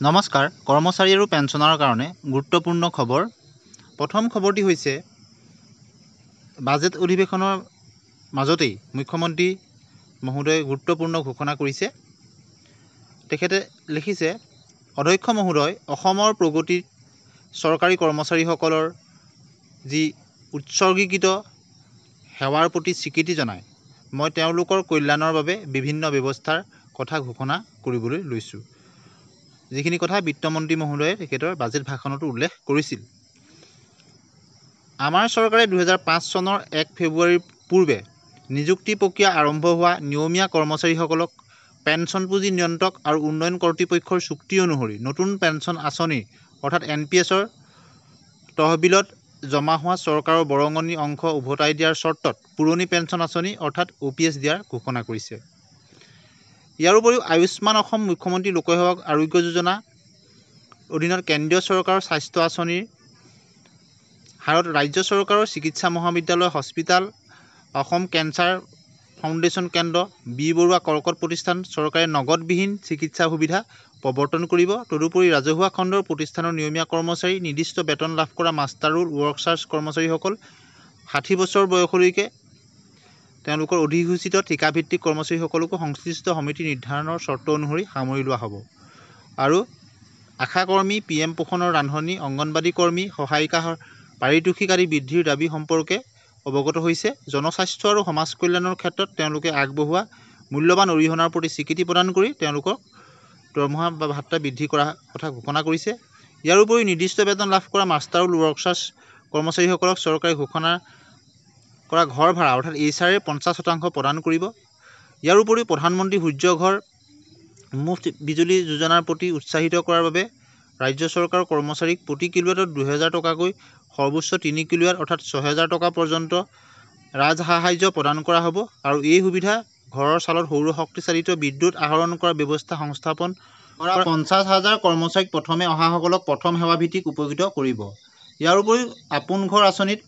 নমস্কাৰ। কৰ্মচাৰী আৰু পেঞ্চনৰ কাৰণে গুৰুত্বপূৰ্ণ খবৰ। প্ৰথম খবৰটি হৈছে বাজেট অধিৱেশনৰ মাজতেই মুখ্যমন্ত্ৰী মহোদয়ে গুৰুত্বপূৰ্ণ ঘোষণা কৰিছে। তেখেতে লিখিছে, অধ্যক্ষ মহোদয়, অসমৰ প্ৰগতিত চৰকাৰী কৰ্মচাৰীসকলৰ যি উৎসৰ্গীকৃত সেৱাৰ প্ৰতি স্বীকৃতি জনাই মই তেওঁলোকৰ কল্যাণৰ বাবে বিভিন্ন ব্যৱস্থাৰ কথা ঘোষণা কৰিবলৈ লৈছোঁ। যিখিনি কথা বিত্তমন্ত্ৰী মহোদয়ে তেখেতৰ বাজেট ভাষণতো উল্লেখ কৰিছিল। আমাৰ চৰকাৰে 2005 চনৰ 1 ফেব্ৰুৱাৰীৰ পূৰ্বে নিযুক্তি প্ৰক্ৰিয়া আৰম্ভ হোৱা নিয়মীয়া কৰ্মচাৰীসকলক পেঞ্চন পুঁজি নিয়ন্ত্ৰক আৰু উন্নয়ন কৰ্তৃপক্ষৰ চুক্তি অনুসৰি নতুন পেঞ্চন আঁচনি অৰ্থাৎ NPS-ৰ তহবিলত জমা হোৱা চৰকাৰৰ বৰঙণি অংশ উভতাই দিয়াৰ চৰ্তত পুৰণি পেঞ্চন আঁচনি অৰ্থাৎ OPS দিয়াৰ ঘোষণা কৰিছে। ইয়াৰ উপৰিও আয়ুষ্মান অসম মুখ্যমন্ত্ৰী লোকসেৱা আৰোগ্য যোজনা অধীনত কেন্দ্ৰীয় চৰকাৰৰ স্বাস্থ্য আঁচনিৰ হাৰত ৰাজ্য চৰকাৰৰ চিকিৎসা মহাবিদ্যালয় হস্পিটেল, অসম কেঞ্চাৰ ফাউণ্ডেশ্যন কেন্দ্ৰ, বি বৰুৱা কৰ্কট প্ৰতিষ্ঠান চৰকাৰে নগদবিহীন চিকিৎসা সুবিধা প্ৰৱৰ্তন কৰিব। তদুপৰি ৰাজহুৱা খণ্ডৰ প্ৰতিষ্ঠানৰ নিয়মীয়া কৰ্মচাৰী, নিৰ্দিষ্ট বেতন লাভ কৰা মাষ্টাৰ ৰোল ৱৰ্কছাৰ্ছ কৰ্মচাৰীসকল 60 বছৰ বয়সলৈকে তেওঁলোকৰ অধিসূচিত ঠিকাভিত্তিক কৰ্মচাৰীসকলকো সংশ্লিষ্ট সমিতি নিৰ্ধাৰণৰ চৰ্ত অনুসৰি সামৰি লোৱা হ'ব। আৰু আশা কৰ্মী, PM পোষণৰ ৰান্ধনী, অংগনবাদী কৰ্মী, সহায়িকা পাৰিতোষিক আদি বৃদ্ধিৰ দাবী সম্পৰ্কে অৱগত হৈছে। জনস্বাস্থ্য আৰু সমাজ কল্যাণৰ ক্ষেত্ৰত তেওঁলোকে আগবঢ়োৱা মূল্যৱান অৰিহণাৰ প্ৰতি স্বীকৃতি প্ৰদান কৰি তেওঁলোকক দৰমহা বা ভাত্তা বৃদ্ধি কৰাৰ কথা ঘোষণা কৰিছে। ইয়াৰ উপৰিও নিৰ্দিষ্ট বেতন লাভ কৰা মাষ্টাৰ ৰোল ৱৰ্কছাৰ্ছ কৰ্মচাৰীসকলক চৰকাৰে ঘোষণা কৰা ঘৰ ভাড়া অৰ্থাৎ HRA 50% প্ৰদান কৰিব। ইয়াৰ উপৰিও প্ৰধানমন্ত্ৰী সূৰ্য ঘৰ মুফ্ত বিজুলী যোজনাৰ প্ৰতি উৎসাহিত কৰাৰ বাবে ৰাজ্য চৰকাৰৰ কৰ্মচাৰীক প্ৰতি কিলোৱাটত 2000 টকাকৈ সৰ্বোচ্চ 3 কিলোৱাট অৰ্থাৎ 6000 টকা পৰ্যন্ত ৰাজসাহায্য প্ৰদান কৰা হ'ব। আৰু এই সুবিধা ঘৰৰ চালত সৌৰ শক্তি চালিত বিদ্যুৎ আহৰণ কৰাৰ ব্যৱস্থা সংস্থাপন কৰা 50,000 কৰ্মচাৰীক প্ৰথমে অহাসকলক প্ৰথম সেৱা ভিত্তিক উপকৃত কৰিব। ইয়াৰ উপৰিও আপোন ঘৰ আঁচনিত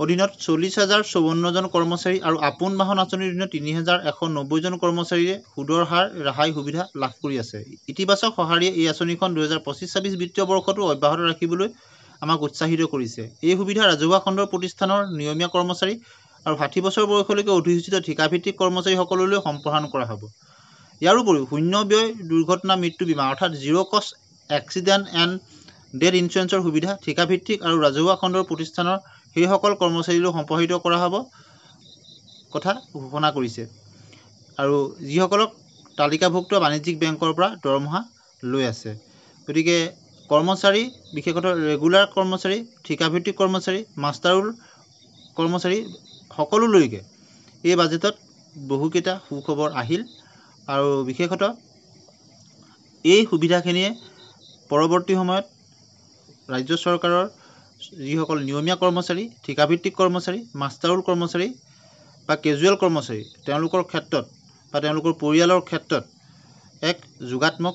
অধীনত 40,054 জন কৰ্মচাৰী আৰু আপোন বাহন আঁচনিৰ অধীনত 3,190 জন কৰ্মচাৰীয়ে সুদৰ হাৰ ৰেহাই সুবিধা লাভ কৰি আছে। ইতিবাচক সঁহাৰিয়ে এই আঁচনিখন 2025-26 বিত্তীয় বৰ্ষতো অব্যাহত ৰাখিবলৈ আমাক উৎসাহিত কৰিছে। এই সুবিধা ৰাজহুৱা খণ্ডৰ প্ৰতিষ্ঠানৰ নিয়মীয়া কৰ্মচাৰী আৰু 60 বছৰ বয়সলৈকে অধিসূচিত ঠিকাভিত্তিক কৰ্মচাৰীসকললৈ সম্প্ৰসাৰণ কৰা হ'ব। ইয়াৰ উপৰিও শূন্য ব্যয় দুৰ্ঘটনা মৃত্যু বীমা অৰ্থাৎ জিৰ' কষ্ট এক্সিডেণ্ট এণ্ড ডেথ ইঞ্চুৰেঞ্চৰ সুবিধা ঠিকাভিত্তিক আৰু ৰাজহুৱা খণ্ডৰ প্ৰতিষ্ঠানৰ সেইসকল কৰ্মচাৰীলৈ সম্প্ৰসাৰিত কৰা হ'ব কথা ঘোষণা কৰিছে আৰু যিসকলক তালিকাভুক্ত বাণিজ্যিক বেংকৰ পৰা দৰমহা লৈ আছে। গতিকে কৰ্মচাৰী, বিশেষতঃ ৰেগুলাৰ কৰ্মচাৰী, ঠিকাভিত্তিক কৰ্মচাৰী, মাষ্টাৰ ৰোল কৰ্মচাৰী সকলোলৈকে এই বাজেটত বহুকেইটা সুখবৰ আহিল আৰু বিশেষতঃ এই সুবিধাখিনিয়ে পৰৱৰ্তী সময়ত ৰাজ্য চৰকাৰৰ যিসকল নিয়মীয়া কৰ্মচাৰী, ঠিকাভিত্তিক কৰ্মচাৰী, মাষ্টাৰ ৰোল কৰ্মচাৰী বা কেজুৱেল কৰ্মচাৰী তেওঁলোকৰ ক্ষেত্ৰত বা তেওঁলোকৰ পৰিয়ালৰ ক্ষেত্ৰত এক যোগাত্মক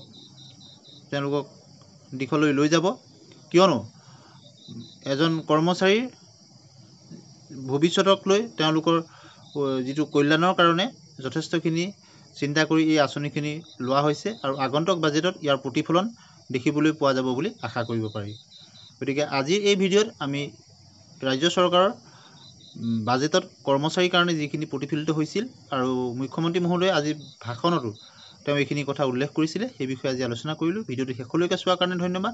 তেওঁলোকক দিশলৈ লৈ যাব। কিয়নো এজন কৰ্মচাৰীৰ ভৱিষ্যতক লৈ তেওঁলোকৰ যিটো কল্যাণৰ কাৰণে যথেষ্টখিনি চিন্তা কৰি এই আঁচনিখিনি লোৱা হৈছে আৰু আগন্তুক বাজেটত ইয়াৰ প্ৰতিফলন দেখিবলৈ পোৱা যাব বুলি আশা কৰিব পাৰি। গতিকে আজিৰ এই ভিডিঅ'ত আমি ৰাজ্য চৰকাৰৰ বাজেটত কৰ্মচাৰীৰ কাৰণে যিখিনি প্ৰতিফলিত হৈছিল আৰু মুখ্যমন্ত্ৰী মহোদয়ে আজি ভাষণতো তেওঁ এইখিনি কথা উল্লেখ কৰিছিলে সেই বিষয়ে আজি আলোচনা কৰিলোঁ। ভিডিঅ'টো শেষলৈকে চোৱাৰ কাৰণে ধন্যবাদ।